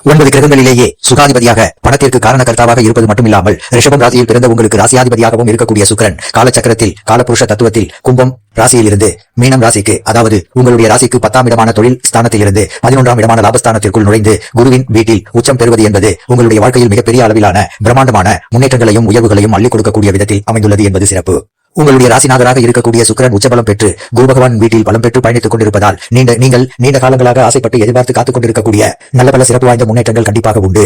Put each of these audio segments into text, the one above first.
9 கிரகங்களிலேயே சுகாதிபதியாக பணத்திற்கு காரணகர்த்தாவாக இருப்பது மட்டுமில்லாமல் ரிஷபம் ராசியில் பிறந்த உங்களுக்கு ராசியாதிபதியாகவும் இருக்கக்கூடிய சுக்கிரன் காலச்சக்கரத்தில் காலபுருஷ தத்துவத்தில் கும்பம் ராசியில் இருந்து மீனம் ராசிக்கு, அதாவது உங்களுடைய ராசிக்கு 10ஆம் இடமான தொழில் ஸ்தானத்தில் இருந்து 11ஆம் இடமான லாபஸ்தானத்திற்குள் நுழைந்து குருவின் வீட்டில் உச்சம் பெறுவது என்பது உங்களுடைய வாழ்க்கையில் மிகப்பெரிய அளவிலான பிரம்மாண்டமான முன்னேற்றங்களையும் உயர்வுகளையும் அள்ளிக் கொடுக்கக்கூடிய விதத்தில் அமைந்துள்ளது என்பது சிறப்பு. உங்களுடைய ராசிநாதராக இருக்கக்கூடிய சுக்கிரன் உச்சபலம் பெற்று குரு பகவான் வீட்டில் பலம் பெற்று பயணித்துக் கொண்டிருப்பதால் நீங்கள் நீண்ட காலங்களாக ஆசைப்பட்டு எதிர்பார்த்து காத்துக் கொண்டிருக்கக்கூடிய நல்ல பல சிறப்பு வாய்ந்த முன்னேற்றங்கள் கண்டிப்பாக உண்டு.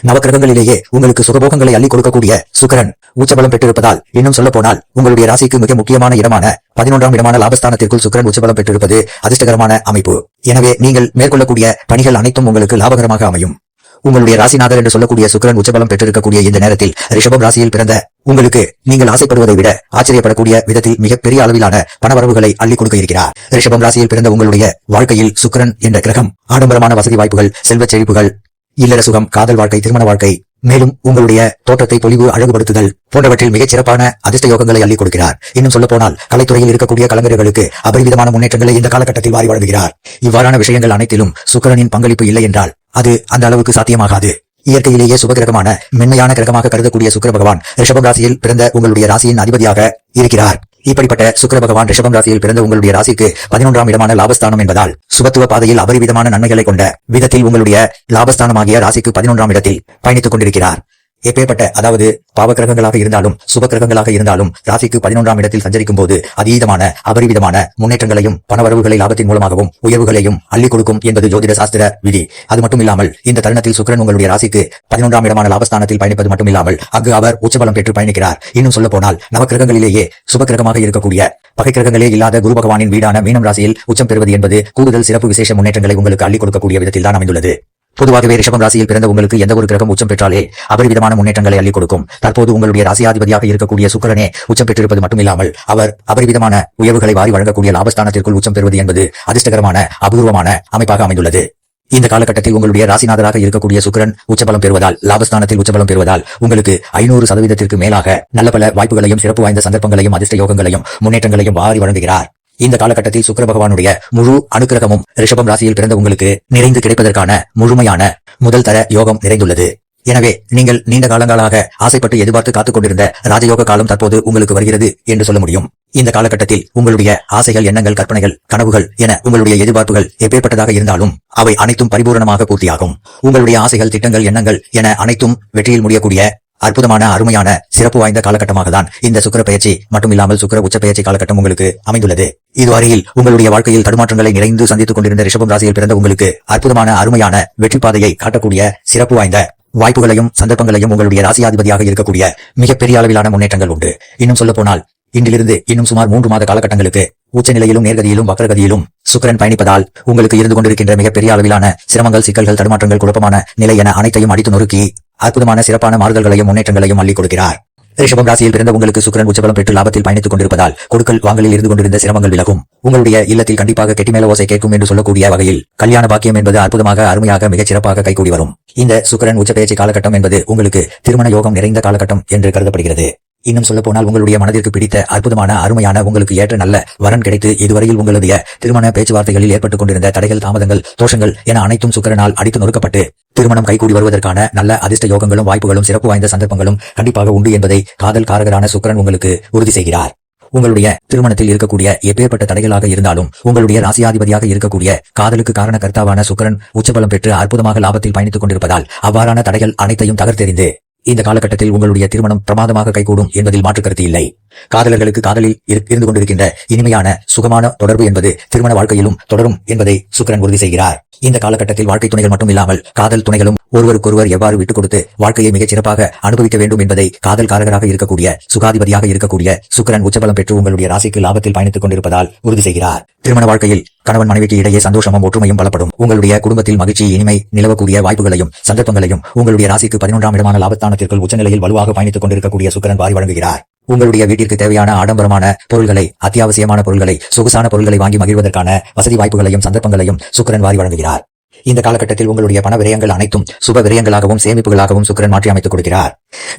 நவக்கிரகங்களிலேயே உங்களுக்கு சுகபோகங்களை அள்ளிக் கொடுக்கக்கூடிய சுக்கிரன் உச்சபலம் பெற்றிருப்பதால், இன்னும் சொல்ல போனால் உங்களுடைய ராசிக்கு மிக முக்கியமான இடமான 11ஆம் இடமான லாபஸ்தானத்திற்குள் சுக்கிரன் உச்சபலம் பெற்றிருப்பது அதிர்ஷ்டகரமான அமைப்பு. எனவே நீங்கள் மேற்கொள்ளக்கூடிய பணிகள் அனைத்தும் உங்களுக்கு லாபகரமாக அமையும். உங்களுடைய ராசிநாதர் என்று சொல்லக்கூடிய சுக்கிரன் உச்சபலம் பெற்றிருக்கக்கூடிய இந்த நேரத்தில் ரிஷபம் ராசியில் பிறந்த உங்களுக்கு நீங்கள் ஆசைப்படுவதை விட ஆச்சரியப்படக்கூடிய விதத்தில் மிகப்பெரிய அளவிலான பணவரவுகளை அள்ளிக் கொடுக்க இருக்கிறார். ரிஷபம் ராசியில் பிறந்த உங்களுடைய வாழ்க்கையில் சுக்கிரன் என்ற கிரகம் ஆடம்பரமான வசதி வாய்ப்புகள், செல்வச் செழிப்புகள், இல்லற சுகம், காதல் வாழ்க்கை, திருமண வாழ்க்கை, மேலும் உங்களுடைய தோற்றத்தை பொலிவு அழகுபடுத்துதல் போன்றவற்றில் மிகச் சிறப்பான அதிர்ஷ்ட யோகங்களை அள்ளிக் கொடுக்கிறார். இன்னும் சொல்ல போனால் கலைத்துறையில் இருக்கக்கூடிய கலைஞர்களுக்கு அபரிவிதமான முன்னேற்றங்களை இந்த காலகட்டத்தில் வாரி வழங்குகிறார். இவ்வாறான விஷயங்கள் அனைத்திலும் சுக்கிரனின் பங்களிப்பு இல்லை என்றால் அது அந்த அளவுக்கு சாத்தியமாகாது. இயற்கையிலேயே சுபகிரகமான மென்மையான கிரகமாக கருதக்கூடிய சுக்கிர பகவான் ரிஷபம் ராசியில் பிறந்த உங்களுடைய ராசியின் அதிபதியாக இருக்கிறார். இப்படிப்பட்ட சுக்கிர பகவான் ரிஷபம் ராசியில் பிறந்த உங்களுடைய ராசிக்கு 11ஆம் இடமான லாபஸ்தானம் என்பதால் சுபத்துவ பாதையில் அபரிவிதமான நன்மைகளை கொண்ட விதத்தில் உங்களுடைய லாபஸ்தானமாகிய ராசிக்கு 11ஆம் இடத்தில் பயணித்துக் கொண்டிருக்கிறார். எப்பேற்பட்ட, அதாவது பாவக்கிரகங்களாக இருந்தாலும் சுப கிரகங்களாக இருந்தாலும் ராசிக்கு 11ஆம் இடத்தில் சஞ்சரிக்கும் போது அதீதமான அபரிவிதமான முன்னேற்றங்களையும் பணவரவுகளை லாபத்தின் மூலமாகவும் உயர்வுகளையும் அள்ளிக் கொடுக்கும் என்பது ஜோதிட சாஸ்திர விதி. அது மட்டுமில்லாமல் இந்த தருணத்தில் சுக்கிரன் உங்களுடைய ராசிக்கு 11ஆம் இடமான லாபஸ்தானத்தில் பயணிப்பது மட்டுமில்லாமல் அங்கு அவர் உச்சபலம் பெற்று பயணிக்கிறார். இன்னும் சொல்ல போனால் நவக்கிரகங்களிலேயே சுப கிரகமாக இருக்கக்கூடிய பகை கிரகங்களே இல்லாத குரு பகவானின் வீடான மீனம் ராசியில் உச்சம் பெறுவது என்பது கூடுதல் சிறப்பு விசேஷ முன்னேற்றங்களை உங்களுக்கு அள்ளிக் கொடுக்கக்கூடிய விதத்தில் தான் அமைந்துள்ளது. பொதுவாகவே ரிஷபம் ராசியில் பிறந்த உங்களுக்கு எந்த ஒரு கிரகம் உச்சம் பெற்றாலே அபரிவிதமான முன்னேற்றங்களை அள்ளிக் கொடுக்கும். தற்போது உங்களுடைய ராசியாதிபதியாக இருக்கக்கூடிய சுக்கிரனே உச்சம் பெற்றிருப்பது மட்டுமில்லாமல் அவர் அபரிவிதமான உயர்வுகளை வாரி வழங்கக்கூடிய லாபஸ்தானத்திற்குள் உச்சம் பெறுவது என்பது அதிர்ஷ்டகரமான அபூர்வமான அமைப்பாக அமைந்துள்ளது. இந்த காலகட்டத்தில் உங்களுடைய ராசிநாதராக இருக்கக்கூடிய சுக்கிரன் உச்சபலம் பெறுவதால், லாபஸ்தானத்தில் உச்சபலம் பெறுவதால் உங்களுக்கு 500% மேலாக நல்ல பல வாய்ப்புகளையும் சிறப்பு வாய்ந்த சந்தர்ப்பங்களையும் அதிர்ஷ்ட யோகங்களையும் முன்னேற்றங்களையும் வாரி வழங்குகிறார். இந்த காலகட்டத்தில் சுக்கிர பகவானுடைய முழு அனுக்கிரகமும் ரிஷபம் ராசியில் பிறந்த உங்களுக்கு நிறைந்து கிடைப்பதற்கான முழுமையான முதல் தர யோகம் நிறைந்துள்ளது. எனவே நீங்கள் நீண்ட காலங்களாக ஆசைப்பட்டு எதிர்பார்த்து காத்துக் கொண்டிருந்த ராஜயோக காலம் தற்போது உங்களுக்கு வருகிறது என்று சொல்ல முடியும். இந்த காலகட்டத்தில் உங்களுடைய ஆசைகள், எண்ணங்கள், கற்பனைகள், கனவுகள் என உங்களுடைய எதிர்பார்ப்புகள் எப்பேற்பட்டதாக இருந்தாலும் அவை அனைத்தும் பரிபூரணமாக பூர்த்தியாகும். உங்களுடைய ஆசைகள், திட்டங்கள், எண்ணங்கள் என அனைத்தும் வெற்றியில் முடியக்கூடிய அற்புதமான அருமையான சிறப்பு வாய்ந்த காலகட்டமாக தான் இந்த சுக்கிர பெயர்ச்சி மட்டுமில்லாமல் சுக்கிர உச்ச பெயர்ச்சி காலகட்டம் உங்களுக்கு அமைந்துள்ளது. இதுவரையில் உங்களுடைய வாழ்க்கையில் தடுமாற்றங்களை நிறைந்து சந்தித்துக் கொண்டிருந்த ரிஷபம் ராசியில் பிறந்த உங்களுக்கு அற்புதமான அருமையான வெற்றி பாதையை காட்டக்கூடிய சிறப்பு வாய்ந்த வாய்ப்புகளையும் சந்தர்ப்பங்களையும் உங்களுடைய ராசியாதிபதியாக இருக்கக்கூடிய மிகப்பெரிய அளவிலான முன்னேற்றங்கள் உண்டு. இன்னும் சொல்ல போனால் இன்றிலிருந்து இன்னும் சுமார் 3 மாத காலகட்டங்களுக்கு உச்ச நிலையிலும் நேர்கதியிலும் வக்ரகதியிலும் சுக்கிரன் பயணிப்பதால் உங்களுக்கு இருந்து கொண்டிருக்கின்ற மிகப்பெரிய அளவிலான சிரமங்கள், சிக்கல்கள், தடுமாற்றங்கள், குழப்பமான நிலை என அனைத்தையும் அடித்து நொறுக்கி அற்புதமான சிறப்பான மாறுதல்களையும் முன்னேற்றங்களையும் அள்ளிக் கொடுக்கிறார். ரிஷபம் ராசியில் பிறந்த உங்களுக்கு சுக்கிரன் உச்சபலம் பெற்று லாபத்தில் பயணித்துக் கொண்டிருப்பதால் கொடுக்கல் வாங்கலில் இருந்து கொண்டிருந்த சிரமங்கள் விலகும். உங்களுடைய இல்லத்தில் கண்டிப்பாக கெட்டிமேல ஓசை கேட்கும் என்று சொல்லக்கூடிய வகையில் கல்யாண பாக்கியம் என்பது அற்புதமாக அருமையாக மிகச் சிறப்பாக கைகூடி வரும். இந்த சுக்கிரன் உச்ச பெயர்ச்சி காலகட்டம் என்பது உங்களுக்கு திருமண யோகம் நிறைந்த காலகட்டம் என்று கருதப்படுகிறது. இன்னும் சொல்ல போனால் உங்களுடைய மனதிற்கு பிடித்த அற்புதமான அருமையான உங்களுக்கு ஏற்ற நல்ல வரன் கிடைத்து இதுவரையில் உங்களுடைய திருமண பேச்சுவார்த்தைகளில் ஏற்பட்டுக் கொண்டிருந்த தடைகள், தாமதங்கள், தோஷங்கள் என அனைத்தும் சுக்கிரனால் அடித்து நொறுக்கப்பட்டு திருமணம் கைகூடி வருவதற்கான நல்ல அதிர்ஷ்ட யோகங்களும் வாய்ப்புகளும் சிறப்பு வாய்ந்த சந்தர்ப்பங்களும் கண்டிப்பாக உண்டு என்பதை காதல் காரகரான சுக்கிரன் உங்களுக்கு உறுதி செய்கிறார். உங்களுடைய திருமணத்தில் இருக்கக்கூடிய எப்பேற்பட்ட தடைகளாக இருந்தாலும் உங்களுடைய ராசியாதிபதியாக இருக்கக்கூடிய காதலுக்கு காரண கர்த்தாவான சுக்கிரன் உச்சபலம் பெற்று அற்புதமாக லாபத்தில் பயணித்துக் கொண்டிருப்பதால் அவ்வாறான தடைகள் அனைத்தையும் தகர்த்தெறிந்து இந்த காலகட்டத்தில் உங்களுடைய திருமணம் பிரமாதமாக கைகூடும் என்பதில் மாற்று கருத்து இல்லை. காதலர்களுக்கு காதலில் இருந்து கொண்டிருக்கின்ற இனிமையான சுகமான தொடர்பு என்பது திருமண வாழ்க்கையிலும் தொடரும் என்பதை சுக்கிரன் உறுதி செய்கிறார். இந்த காலகட்டத்தில் வாழ்க்கை துணைகள் மட்டும் இல்லாமல் காதல் துணைகளும் ஒருவருக்கொருவர் எவ்வாறு விட்டுக் கொடுத்து வாழ்க்கையை மிகச் சிறப்பாக அனுபவிக்க வேண்டும் என்பதை காதல் காரகராக இருக்கக்கூடிய சுகாதிபதியாக இருக்கக்கூடிய சுக்கிரன் உச்சபலம் பெற்று உங்களுடைய ராசிக்கு லாபத்தில் பயணித்துக் கொண்டிருப்பதால் உறுதி செய்கிறார். திருமண வாழ்க்கையில் கணவன் மனைவிக்கு இடையே சந்தோஷமும் ஒற்றுமையும் பலப்படும். உங்களுடைய குடும்பத்தில் மகிழ்ச்சி, இனிமை நிலவக்கூடிய வாய்ப்புகளையும் சந்தர்ப்பங்களையும் உங்களுடைய ராசிக்கு 11ஆம் இடமான லாபஸ்தானத்திற்குள் உச்சநிலையில் வலுவாக பயணித்துக் கொண்டிருக்கக்கூடிய சுக்கிரன் வாரி வழங்குகிறார். உங்களுடைய வீட்டிற்கு தேவையான ஆடம்பரமான பொருள்களை, அத்தியாவசியமான பொருள்களை, சொகுசான பொருள்களை வாங்கி மகிழ்வதற்கான வசதி வாய்ப்புகளையும் சந்தர்ப்பங்களையும் சுக்கிரன் வாரி வழங்குகிறார். இந்த காலகட்டத்தில் உங்களுடைய பண விரயங்கள் அனைத்தும் சுப விரயங்களாகவும் சேமிப்புகளாகவும் சுக்கிரன் மாற்றி அமைத்துக் கொடுக்கிறார்.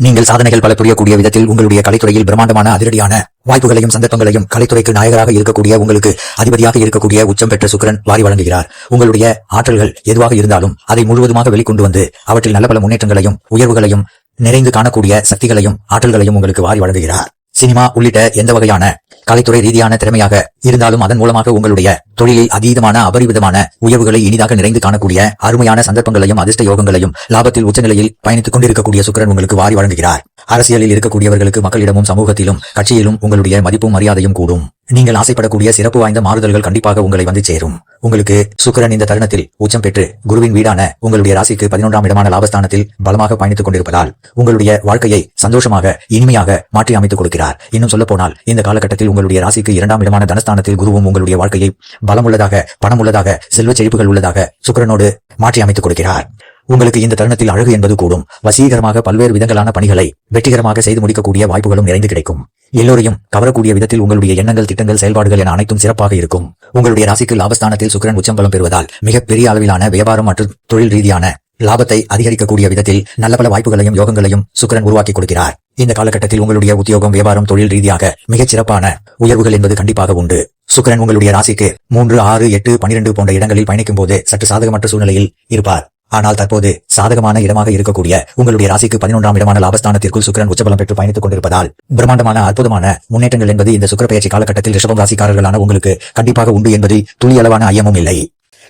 நீங்கள் சாதனைகள் பல புரியக்கூடிய விதத்தில் உங்களுடைய கலைத்துறையில் பிரம்மாண்டமான அதிரடியான வாய்ப்புகளையும் சந்தர்ப்பங்களையும் கலைத்துறைக்கு நாயகராக இருக்கக்கூடிய உங்களுக்கு அதிபதியாக இருக்கக்கூடிய உச்சம் பெற்ற சுக்கிரன் வாரி வழங்குகிறார். உங்களுடைய ஆற்றல்கள் எதுவாக இருந்தாலும் அதை முழுவதுமாக வெளிக்கொண்டு வந்து அவற்றில் நல்ல பல முன்னேற்றங்களையும் உயர்வுகளையும் நிறைந்து காணக்கூடிய சக்திகளையும் ஆற்றல்களையும் உங்களுக்கு வாரி வழங்குகிறார். சினிமா உள்ளிட்ட எந்த வகையான கலைத்துறை ரீதியான திறமையாக இருந்தாலும் அதன் மூலமாக உங்களுடைய தொழிலில் அதீதமான அபரிவிதமான உயர்வுகளை இனிதாக நிறைந்து காணக்கூடிய அருமையான சந்தர்ப்பங்களையும் அதிர்ஷ்ட யோகங்களையும் லாபத்தில் உச்சநிலையில் பயணித்துக் கொண்டிருக்கக்கூடிய சுக்கிரன் உங்களுக்கு வாரி வழங்குகிறார். அரசியலில் இருக்கக்கூடியவர்களுக்கு மக்களிடமும் சமூகத்திலும் கட்சியிலும் உங்களுடைய மதிப்பும் மரியாதையும் கூடும். நீங்கள் ஆசைப்படக்கூடிய சிறப்பு வாய்ந்த மாறுதல்கள் கண்டிப்பாக உங்களை வந்து சேரும். உங்களுக்கு சுக்கிரன் இந்த தருணத்தில் உச்சம் பெற்று குருவின் வீடான உங்களுடைய ராசிக்கு 11ஆம் இடமான லாபஸ்தானத்தில் பலமாக பயணித்துக் கொண்டிருப்பதால் உங்களுடைய வாழ்க்கையை சந்தோஷமாக இனிமையாக மாற்றி அமைத்துக் கொடுக்கிறார். இன்னும் சொல்ல போனால் இந்த காலகட்டத்தில் உங்களுடைய ராசிக்கு 2ஆம் இடமான தனஸ்தானத்தில் குருவும் உங்களுடைய வாழ்க்கையை பலமுள்ளதாக பணமுள்ளதாக செல்வ செழிப்புகள் உள்ளதாக சுக்கிரனோடு மாற்றி அமைத்துக் கொடுக்கிறார். உங்களுக்கு இந்த தருணத்தில் அழகு என்பது கூடும். வசீகரமாக பல்வேறு விதங்களான பணிகளை வெற்றிகரமாக செய்து முடிக்கக்கூடிய வாய்ப்புகளும் நிறைந்து கிடைக்கும். எல்லோரையும் கவரக்கூடிய விதத்தில் உங்களுடைய எண்ணங்கள் திட்டங்கள் செயல்பாடுகள் என அனைத்தும் சிறப்பாக இருக்கும். உங்களுடைய ராசிக்கு லாபஸ்தானத்தில் சுக்கிரன் உச்சம் பலம் பெறுவதால் மிகப்பெரிய அளவிலான வியாபாரம் மற்றும் தொழில் ரீதியான லாபத்தை அதிகரிக்கக்கூடிய விதத்தில் நல்ல பல வாய்ப்புகளையும் யோகங்களையும் சுக்கிரன் உருவாக்கி கொடுக்கிறார். இந்த காலகட்டத்தில் உங்களுடைய உத்தியோகம் வியாபாரம் தொழில் ரீதியாக மிகச் சிறப்பான உயர்வுகள் என்பது கண்டிப்பாக உண்டு. சுக்கிரன் உங்களுடைய ராசிக்கு 3, 6, 8, 12 போன்ற இடங்களில் பயணிக்கும் போது சற்று சாதகமற்ற சூழ்நிலையில் இருப்பார். ஆனால் தற்போது சாதகமான இடமாக இருக்கக்கூடிய உங்களுடைய ராசிக்கு 11ஆம் இடமான லாபஸ்தானத்திற்குள் சுக்கிரன் உச்சபலம் பெற்று பயணித்துக் கொண்டிருப்பதால் பிரம்மாண்டமான அற்புதமான முன்னேற்றங்கள் என்பது இந்த சுக்கிர பெயர்ச்சி காலகட்டத்தில் ரிஷபம் ராசிக்காரர்களான உங்களுக்கு கண்டிப்பாக உண்டு என்பதில் துளி அளவான ஐயமும் இல்லை.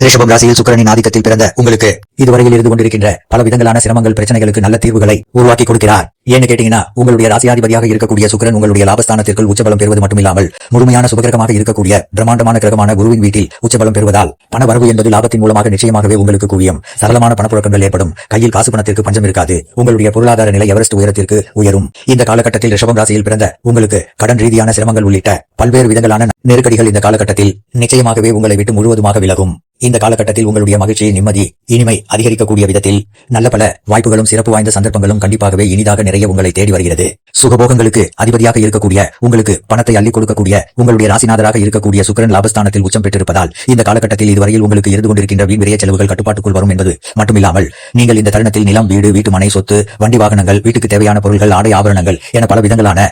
ரிஷபம் ராசியில் சுக்கிரனின் ஆதிக்கத்தில் பிறந்த உங்களுக்கு இதுவரையில் இருந்து கொண்டிருக்கின்ற பல விதங்களான சிரமங்கள் பிரச்சனைகளுக்கு நல்ல தீர்வுகளை உருவாக்கி கொடுக்கிறார். ஏன்னு கேட்டீங்கன்னா உங்களுடைய ராசியாதிபதியாக இருக்கக்கூடிய சுக்கிரன் உங்களுடைய லாபஸ்தானத்திற்குள் உச்சபலம் பெறுவது மட்டுமில்லாமல் முழுமையான சுபகிரகமாக இருக்கக்கூடிய பிரம்மாண்டமான கிரகமான குருவின் வீட்டில் உச்சபலம் பெறுவதால் பண வரவு என்பது லாபத்தின் மூலமாக நிச்சயமாகவே உங்களுக்கு குவியும். சரளமான பணப்புழக்கங்கள் ஏற்படும். கையில் காசு பணத்திற்கு பஞ்சம் இருக்காது. உங்களுடைய பொருளாதார நிலை எவரெஸ்ட் உயரத்திற்கு உயரும். இந்த காலகட்டத்தில் ரிஷபம் ராசியில் பிறந்த உங்களுக்கு கடன் ரீதியான சிரமங்கள் உள்ளிட்ட பல்வேறு விதங்களான நெருக்கடிகள் இந்த காலகட்டத்தில் நிச்சயமாகவே உங்களை விட்டு முழுவதுமாக விலகும். இந்த காலகட்டத்தில் உங்களுடைய மகிழ்ச்சி நிம்மதி இனிமை அதிகரிக்கக்கூடிய விதத்தில் நல்ல பல வாய்ப்புகளும் சிறப்பு வாய்ந்த சந்தர்ப்பங்களும் கண்டிப்பாகவே இனிதாக நிறைய உங்களை தேடி வருகிறது. சுகபோகங்களுக்கு அதிபதியாக இருக்கக்கூடிய உங்களுக்கு பணத்தை அள்ளிக் கொடுக்கக்கூடிய உங்களுடைய ராசிநாதராக இருக்கக்கூடிய சுக்கிரன் லாபஸ்தானத்தில் உச்சம் பெற்றிருப்பதால் இந்த காலகட்டத்தில் இதுவரையில் உங்களுக்கு இருந்து கொண்டிருக்கின்ற வீண் விரைய செலவுகள் கட்டுப்பாட்டுக்குள் வரும் என்பது மட்டுமில்லாமல் நீங்கள் இந்த தருணத்தில் நிலம் வீடு வீட்டு மனை சொத்து வண்டி வாகனங்கள் வீட்டுக்கு தேவையான பொருட்கள் ஆடை ஆபரணங்கள் என பல விதங்களான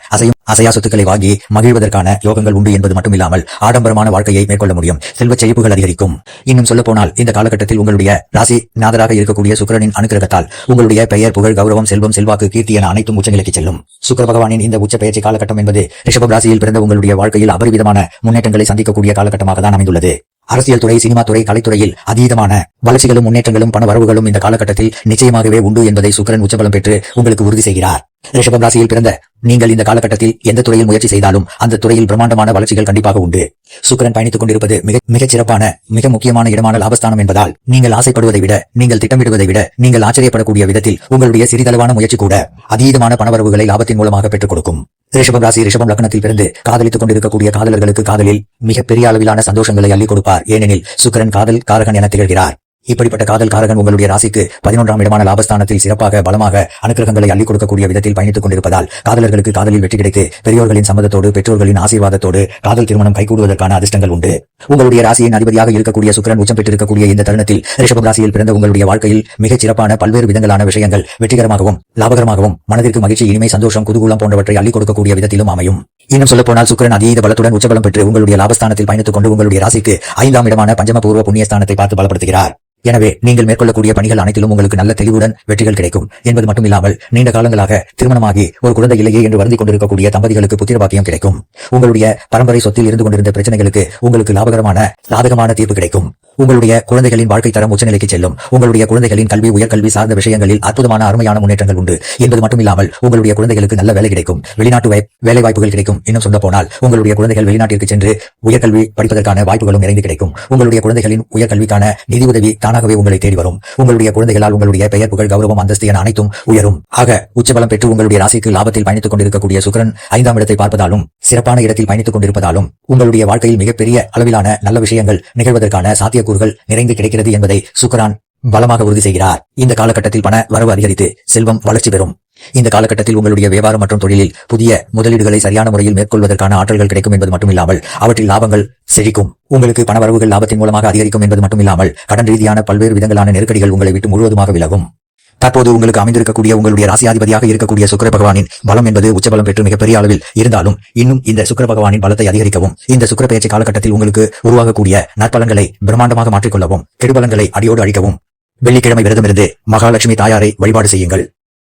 அசையா சொத்துக்களை வாங்கி மகிழ்வதற்கான யோகங்கள் உண்டு என்பது மட்டுமில்லாமல் ஆடம்பரமான வாழ்க்கையை மேற்கொள்ள முடியும். செல்வச் செழிப்புகள் அதிகரிக்கும். இன்னும் சொல்ல போனால் இந்த காலகட்டத்தில் உங்களுடைய ராசி நாதராக இருக்கக்கூடிய சுக்கிரனின் அனுக்கிரகத்தால் உங்களுடைய பெயர் புகழ் கௌரவம் செல்வம் செல்வாக்கு கீர்த்தி என அனைத்தும் உச்சநிலைக்கு செல்லும். சுக்கிர பகவானின் இந்த உச்ச பெயர்ச்சி காலகட்டம் என்பது ரிஷபம் ராசியில் பிறந்த உங்களுடைய வாழ்க்கையில் அபரிவிதமான முன்னேற்றங்களை சந்திக்கக்கூடிய காலகட்டமாக தான் அமைந்துள்ளது. அரசியல் துறை சினிமா துறை கலைத்துறையில் அதீதமான வளர்ச்சிகளும் முன்னேற்றங்களும் பண வரவுகளும் இந்த காலகட்டத்தில் நிச்சயமாகவே உண்டு என்பதை சுக்கிரன் உச்சபலம் பெற்று உங்களுக்கு உறுதி செய்கிறார். ரிஷபம் ராசியில் பிறந்த நீங்கள் இந்த காலகட்டத்தில் எந்த துறையில் முயற்சி செய்தாலும் அந்த துறையில் பிரம்மாண்டமான வளர்ச்சிகள் கண்டிப்பாக உண்டு. சுக்கிரன் பயணித்துக் கொண்டிருப்பது மிகச் சிறப்பான மிக முக்கியமான இடமான லாபஸ்தானம் என்பதால் நீங்கள் ஆசைப்படுவதை விட நீங்கள் திட்டமிடுவதை விட நீங்கள் ஆச்சரியப்படக்கூடிய விதத்தில் உங்களுடைய சிறிதளவான முயற்சி கூட அதீதமான பணவரவுகளை லாபத்தின் மூலமாக பெற்றுக் கொடுக்கும். ரிஷபம் ராசி ரிஷபம் லக்னத்தில் பிறந்து காதலித்துக் கொண்டிருக்கக்கூடிய காதலர்களுக்கு காதலில் மிகப்பெரிய அளவிலான சந்தோஷங்களை அள்ளிக் கொடுப்பார். ஏனெனில் சுக்கிரன் காதல் காரகன் என திகழ்கிறார். இப்படிப்பட்ட காதல் காரகன் உங்களுடைய ராசிக்கு 11ஆம் இடமான லாபஸ்தானத்தில் சிறப்பாக பலமாக அனுக்கிரகங்களை அள்ளிக் கொடுக்கக்கூடிய விதத்தில் பயணித்துக் கொண்டிருப்பதால் காதலர்களுக்கு காதலில் வெற்றி கிடைத்து பெரியோர்களின் சம்மதத்தோடு பெற்றோர்களின் ஆசீர்வாதத்தோடு காதல் திருமணம் கைகூடுவதற்கான அதிர்ஷ்டங்கள் உண்டு. உங்களுடைய ராசியின் அதிபதியாக இருக்கக்கூடிய சுக்கிரன் உச்சம் பெற்றிருக்கக்கூடிய இந்த தருணத்தில் ரிஷபம் ராசியில் பிறந்த உங்களுடைய வாழ்க்கையில் மிகச் சிறப்பான பல்வேறு விதங்களான விஷயங்கள் வெற்றிகரமாகவும் லாபகரமாகவும் மனதிற்கு மகிழ்ச்சி இனிமை சந்தோஷம் குதூகூலம் போன்றவற்றை அள்ளிக் கொடுக்கக்கூடிய விதத்திலும் அமையும். இன்னும் சொல்ல போனால் சுக்கிரன் அதீத பலத்துடன் உச்சபலம் பெற்று உங்களுடைய லாபஸ்தானத்தில் பயணித்துக் கொண்டு உங்களுடைய ராசிக்கு 5ஆம் இடமான பஞ்சம பூர்வ புண்ணியஸ்தானத்தை பார்த்து பலப்படுத்துகிறார். எனவே நீங்கள் மேற்கொள்ளக்கூடிய பணிகள் அனைத்திலும் உங்களுக்கு நல்ல தெளிவுடன் வெற்றிகள் கிடைக்கும் என்பது மட்டுமில்லாமல் நீண்ட காலங்களாக திருமணமாகி ஒரு குழந்தை இல்லையே என்று வருந்திக் கொண்டிருக்கக்கூடிய தம்பதிகளுக்கு புத்திர பாக்கியம் கிடைக்கும். உங்களுடைய பரம்பரை சொத்தில் இருந்து கொண்டிருந்த பிரச்சனைகளுக்கு உங்களுக்கு லாபகரமான சாதகமான தீர்ப்பு கிடைக்கும். உங்களுடைய குழந்தைகளின் வாழ்க்கை தரம் உச்சநிலைக்கு செல்லும். உங்களுடைய குழந்தைகளின் கல்வி உயர்கல்வி சார்ந்த விஷயங்களில் அற்புதமான அருமையான முன்னேற்றங்கள் உண்டு என்பது மட்டுமில்லாமல் உங்களுடைய குழந்தைகளுக்கு நல்ல வேலை கிடைக்கும். வெளிநாட்டு வேலை வாய்ப்புகள் கிடைக்கும். இன்னும் சொல்ல போனால் உங்களுடைய குழந்தைகள் வெளிநாட்டிற்கு சென்று உயர்கல்வி படிப்பதற்கான வாய்ப்புகளும் நிறைந்து கிடைக்கும். உங்களுடைய குழந்தைகளின் உயர்கல்விக்கான நிதி உதவி தானாகவே உங்களை தேடி வரும். உங்களுடைய குழந்தைகளால் உங்களுடைய பெயர் புகழ் கௌரவம் அந்தஸ்து என அனைத்தும் உயரும். ஆக உச்சபலம் பெற்று உங்களுடைய ராசிக்கு லாபத்தில் பயணித்துக் கொண்டிருக்கக்கூடிய சுக்கிரன் 5ஆம் இடத்தை பார்ப்பதாலும் சிறப்பான இடத்தில் பயணித்துக் கொண்டிருப்பதாலும் உங்களுடைய வாழ்க்கையில் மிகப்பெரிய அளவிலான நல்ல விஷயங்கள் நிகழ்வதற்கான சாத்தியக்கூறுகள் நிறைந்து கிடைக்கிறது என்பதை சுக்கிரன் பலமாக உறுதி செய்கிறார். இந்த காலகட்டத்தில் பண வரவு அதிகரித்து செல்வம் வளர்ச்சி பெறும். இந்த காலகட்டத்தில் உங்களுடைய வியாபாரம் மற்றும் தொழிலில் புதிய முதலீடுகளை சரியான முறையில் மேற்கொள்வதற்கான ஆற்றல்கள் கிடைக்கும் என்பது மட்டுமில்லாமல் அவற்றில் லாபங்கள் செழிக்கும். உங்களுக்கு பணவரவுகள் லாபத்தின் மூலமாக அதிகரிக்கும் என்பது மட்டுமில்லாமல் கடன் ரீதியான பல்வேறு விதங்களான நெருக்கடிகள் உங்களை விட்டு முழுவதுமாக விலகும். தற்போது உங்களுக்கு அமைந்திருக்கக்கூடிய உங்களுடைய ராசியாதிபதியாக இருக்கக்கூடிய சுக்கிர பகவானின் பலம் என்பது உச்சபலம் பெற்று மிகப்பெரிய அளவில் இருந்தாலும் இன்னும் இந்த சுக்கிர பகவானின் பலத்தை அதிகரிக்கவும் இந்த சுக்கிர பெயர்ச்சி காலகட்டத்தில் உங்களுக்கு உருவாகக்கூடிய நற்பலன்களை பிரம்மாண்டமாக மாற்றிக்கொள்ளவும் கெடுபலன்களை அடியோடு அழிக்கவும் வெள்ளிக்கிழமை விரதமிருந்து மகாலட்சுமி தாயாரை வழிபாடு செய்யுங்கள்.